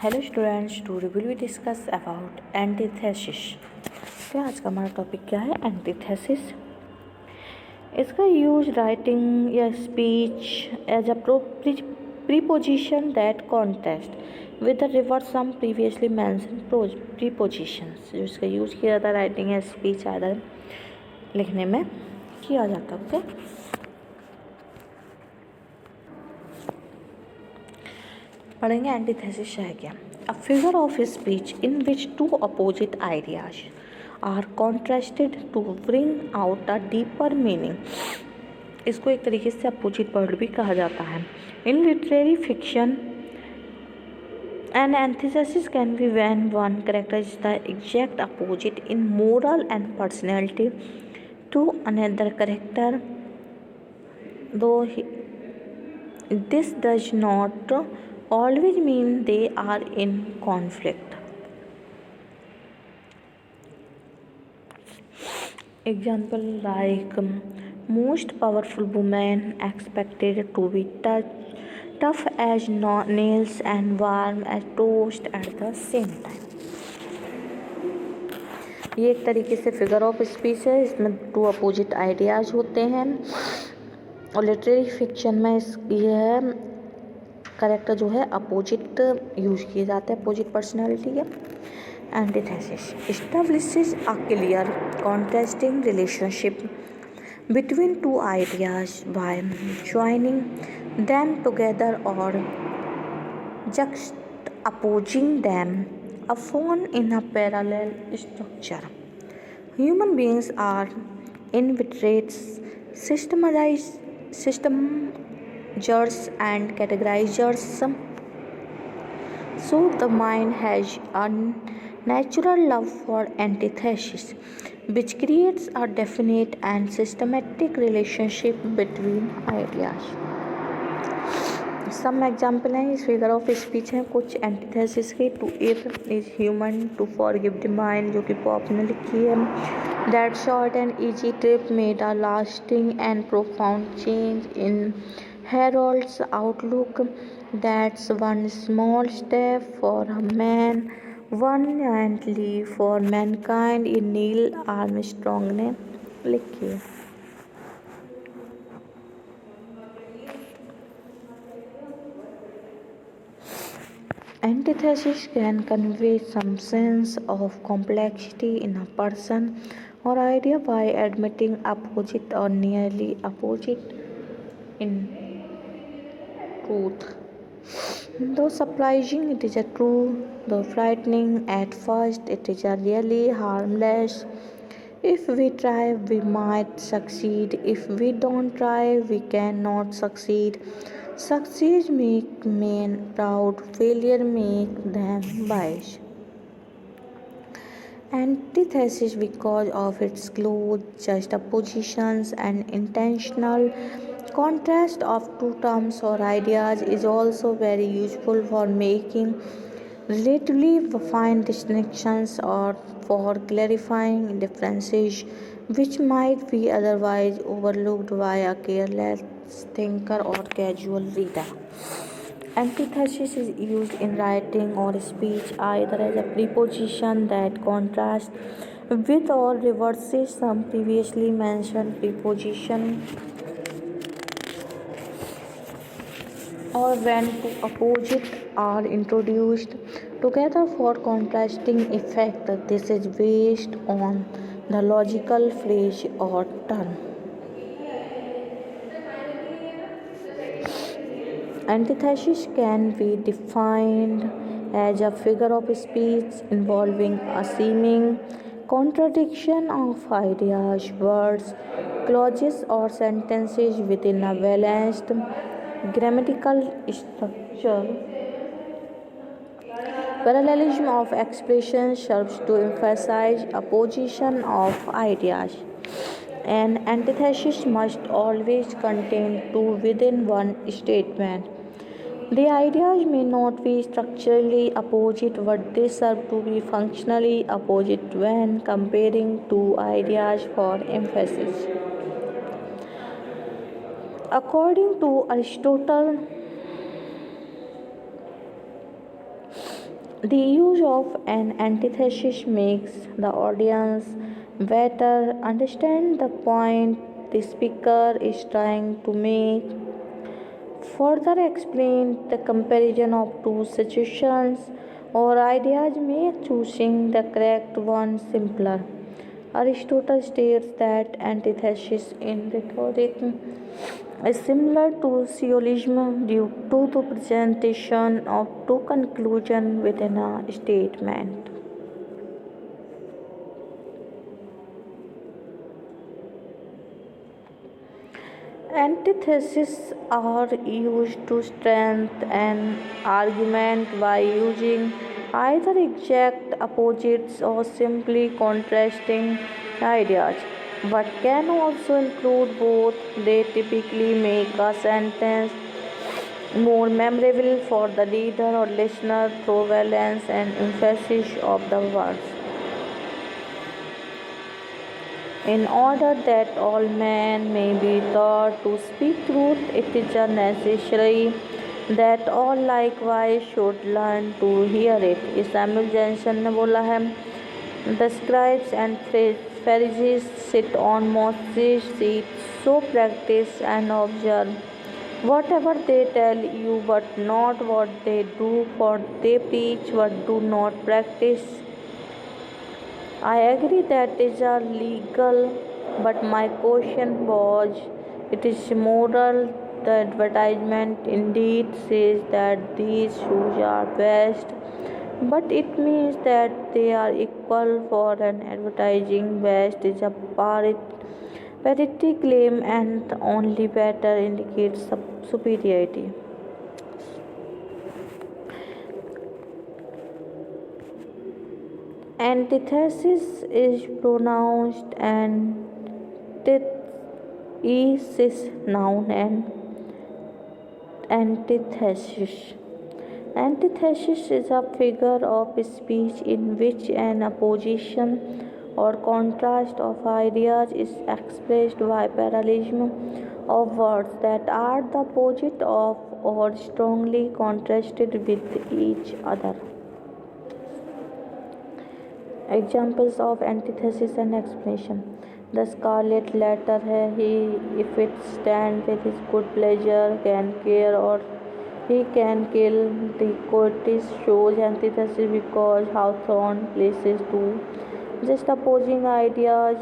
Hello students, to will we discuss about antithesis. तो आज का हमारा टॉपिक क्या है? एंटीथेसिस। इसका यूज राइटिंग या speech as a preposition that contest with the reverse some previously mention prepositions. जो इसका यूज किया जाता है राइटिंग या स्पीच आदर लिखने में किया जाता है। ओके, पढ़ेंगे एंटीथेसिस है क्या। A figure of speech in which two opposite ideas are contrasted to bring out a deeper meaning. इसको एक तरीके से अपोजिट वर्ड भी कहा जाता है। In literary fiction an antithesis can be when one character is the exact opposite in moral and personality to another character, though this does not always mean they are in conflict. Example like most powerful women expected to be tough as nails and warm as toast at the same time. ये एक तरीके से figure of speech है। इसमें to opposite ideas होते हैं और literary fiction में यह करेक्टर जो है अपोजिट यूज किए जाते हैं, अपोजिट पर्सनैलिटी के। Antithesis establishes a clear contrasting relationship between two ideas by joining them together or juxtaposing them upon in a parallel structure. Human beings are invertebrates, systemizers and categorizers. So the mind has a natural love for antithesis, which creates a definite and systematic relationship between ideas. Some example हैं इस figure of speech हैं कुछ antithesis के। To it is human to forgive the mind, जो कि Pope ने लिखी है। That short and easy trip made a lasting and profound change in Harold's outlook. That's one small step for a man, one giant leap for mankind, इन Neil Armstrong ने लिखी है। Antithesis can convey some sense of complexity in a person or idea by admitting opposite or nearly opposite in truth. Though surprising, it is a true. Though frightening at first, it is a really harmless. If we try, we might succeed. If we don't try, we cannot succeed. Success make men proud, failure make them wise. Antithesis, because of its close juxtapositions and intentional contrast of two terms or ideas, is also very useful for making relatively fine distinctions or for clarifying differences which might be otherwise overlooked by a careless thinker or casual reader. Antithesis is used in writing or speech either as a preposition that contrasts with or reverses some previously mentioned preposition, or when two opposites are introduced together for contrasting effect. This is based on the logical phrase or term. Antithesis can be defined as a figure of speech involving a seeming contradiction of ideas, words, clauses, or sentences within a balanced grammatical structure. Parallelism of expressions serves to emphasize a position of ideas. An antithesis must always contain two within one statement. The ideas may not be structurally opposite, but they serve to be functionally opposite when comparing two ideas for emphasis. According to Aristotle, The use of an antithesis makes the audience better understand the point the speaker is trying to make. Further explain the comparison of two situations or ideas make choosing the correct one simpler. Aristotle states that antithesis in rhetoric is similar to syllogism due to the presentation of two conclusions within a statement. Antitheses are used to strengthen an argument by using either exact opposites or simply contrasting ideas, but can also include both. They typically make a sentence more memorable for the reader or listener through valence and emphasis of the words. In order that all men may be taught to speak truth, it is necessary that all likewise should learn to hear it. ये Samuel Jansen ने बोला है. The scribes and Pharisees sit on Moses' seat, so practice and observe whatever they tell you, but not what they do, for they preach but do not practice. I agree that is a legal, but my question was, it is moral. The advertisement indeed says that these shoes are best, but it means that they are equal. For an advertising best is a parity claim and only better indicates superiority. Antithesis is pronounced antithesis noun and antithesis. Antithesis is a figure of speech in which an opposition or contrast of ideas is expressed by parallelism of words that are the opposite of or strongly contrasted with each other. Examples of antithesis and explanation. The scarlet letter है he, if it stand with his good pleasure, can care or he can kill. The courtice shows antithesis because Hawthorne places two just opposing ideas.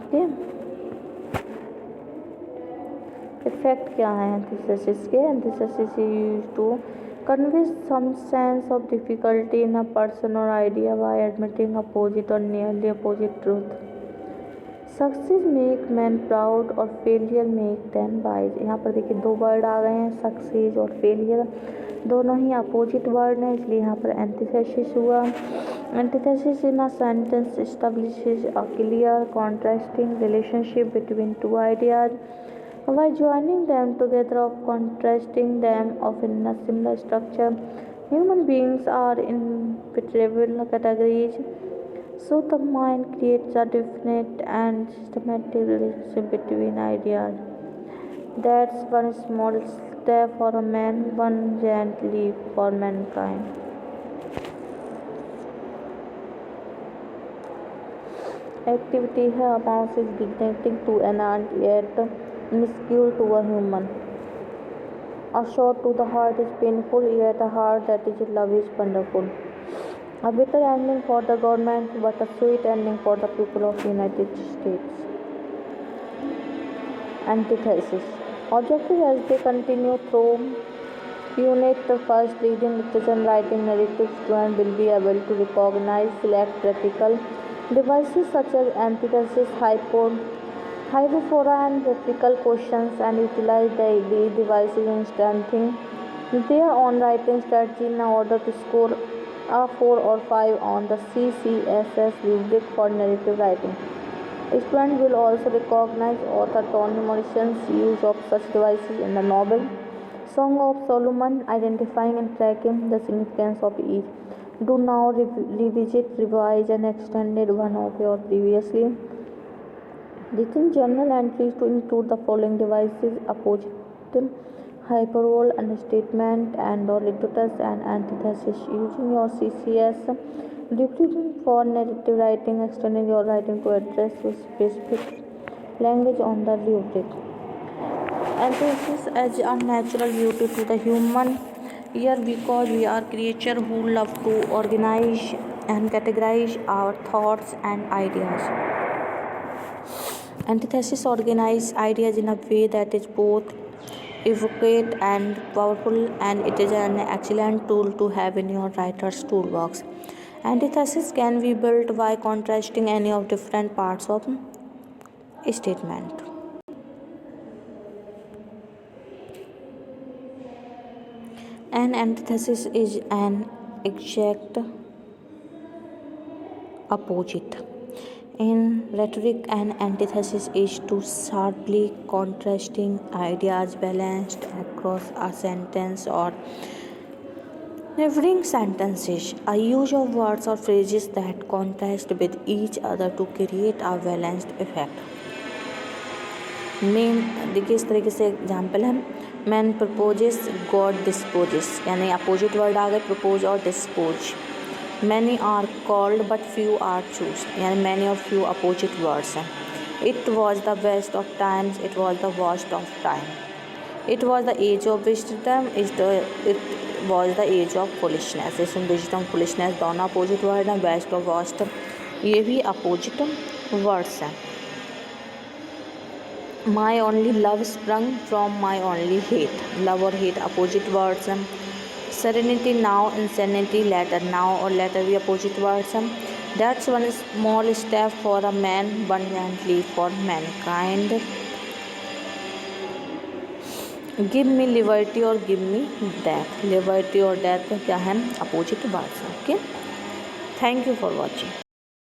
Okay. Effect क्या है antithesis के? Antithesis is used to convey some sense of difficulty in a person or idea by admitting opposite or nearly opposite truth. Success make men proud और failure make them wise. यहाँ पर देखिए दो word आ गए हैं, success और failure, दोनों ही अपोजिट वर्ड हैं, इसलिए यहाँ पर एंटीथेसिस हुआ. Antithesis in a sentence establishes a clear contrasting relationship between two ideas by joining them together or contrasting them often in a similar structure. Human beings are inevitable categories, so the mind creates a definite and systematic relationship between ideas. That's one small step for a man, one giant leap for mankind. Activity है a mouse is beginning to an ant yet minuscule to a human. A shot to the heart is painful, yet a heart that is love is wonderful. A bitter ending for the government, but a sweet ending for the people of the United States. Antithesis. Objective as they continue through Unit first, reading, literature, and writing narrative, student will be able to recognize, select practical devices such as antithesis, hypophora, and rhetorical questions, and utilize these devices in strengthening their own writing strategy in order to score a 4 or 5 on the CCSS rubric for narrative writing. Students will also recognize author Toni Morrison's use of such devices in the novel Song of Solomon, identifying and tracking the significance of each. Do now revisit, revise, and extended one of your previously written journal entries to include the following devices: opposite, hyperbole, understatement, and alliteration and antithesis. Using your CCS rubric for narrative writing, extending your writing to address with specific language on the rubric. Antithesis adds a natural beauty to the human ear because we are creatures who love to organize and categorize our thoughts and ideas. Antithesis organizes ideas in a way that is both evocative and powerful, and it is an excellent tool to have in your writer's toolbox. Antithesis can be built by contrasting any of different parts of a statement. An antithesis is an exact opposite. In rhetoric, an antithesis is two sharply contrasting ideas balanced across a sentence or neighboring sentences. A use of words or phrases that contrast with each other to create a balanced effect. मेन देखिए इस तरीके से example है man proposes God disposes यानी opposite word आ गए propose और dispose many are called but few are choose यानी मैनी और फ्यू अपोजिट वर्ड्स हैं it was the best of times it was the worst of time it was the age of wisdom it was the age of foolishness इसमें wisdom foolishness दोनों opposite word हैं best और worst ये भी opposite words हैं My only love sprung from my only hate. Love or hate opposite words. Serenity now, insanity later. Now or later be opposite words. That's one small step for a man, one giant leap for mankind. Give me liberty or give me death. Liberty or death क्या है opposite words. Okay. Thank you for watching.